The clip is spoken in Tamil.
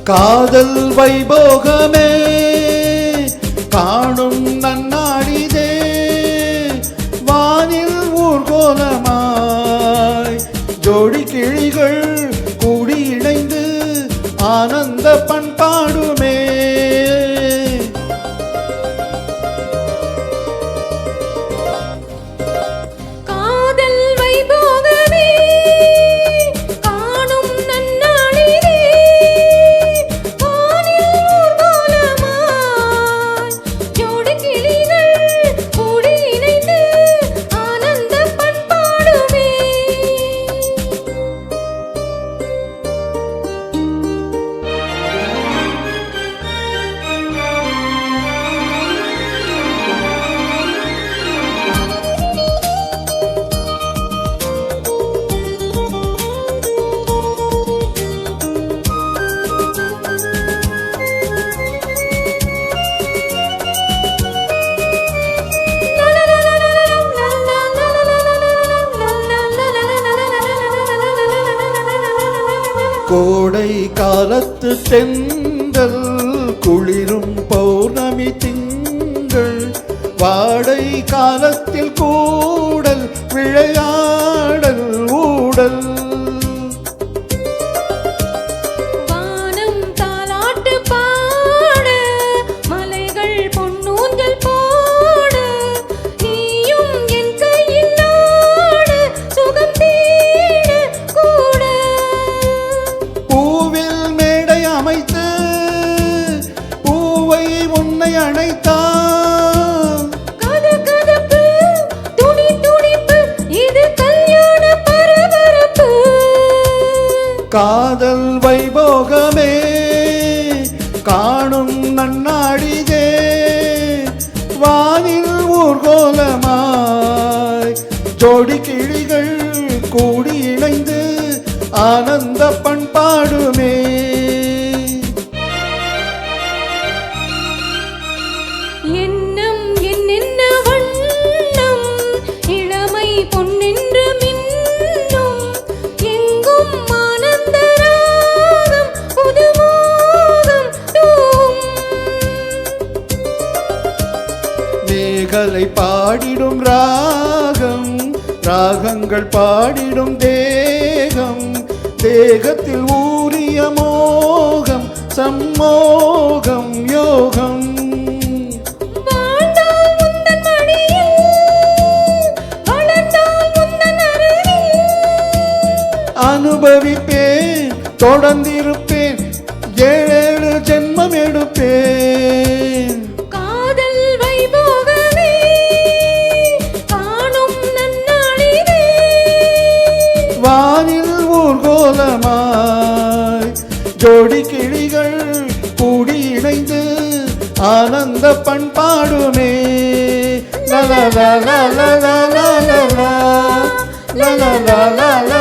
காதல் வைபோகமே காணும் நன்னாடிதே வானில் ஊர்கோலமாய் ஜோடி கிளிகள் கூடி இணைந்து ஆனந்த பண்பாடுமே. கோடை காலத்து தென்றல் குளிரும் பௌர்ணமி திங்கள் வாடை காலத்தில் கூடல் விளையாடல் ஊடல் வானம் தாலாட்டு பாட மலைகள் பொன்னூஞ்சல் போட நீயும் என் கையில் நாட சுகம் தேட கூட பூவில் மேடை அமைத்து பூவை உன்னை அணைத்தான் கதகதப்பு துடி துடிப்பு இது கல்யாண பரபரப்பு. காதல் வைபோகமே காணும் நன்னாடிதே வானில் ஊர்கோலமாய் ஜோடி கிளிகள் கூடி இணைந்து ஆனந்த பண்பாடுமே. எண்ணம் என்னென்ன வண்ணம் இளமை பொன்னென்று மின்னும் எங்கும் ஆனந்த ராகம் புதுமோகம் தூவும். மேகலை பாடிடும் ராகம் ராகங்கள் பாடிடும் தேகம் தேகத்தில் ஊறிய மோகம் சம்மோகம் யோகம் வாழ்ந்தால் உந்தன் மடியில் வளர்ந்தால் உந்தன் அருகில் அனுபவிப்பேன் தொடர்ந்திருப்பேன் ஏழேழு ஜென்மம் எடுப்பேன். காதல் வைபோகமே காணும் நன்னாளிதே வானில் ஊர்கோலமாய் ஜோடி கிளிகள் கூடி இணைந்து ஆனந்த பண்பாடுமே. லலலலலலலலலா, லலலலலலலா.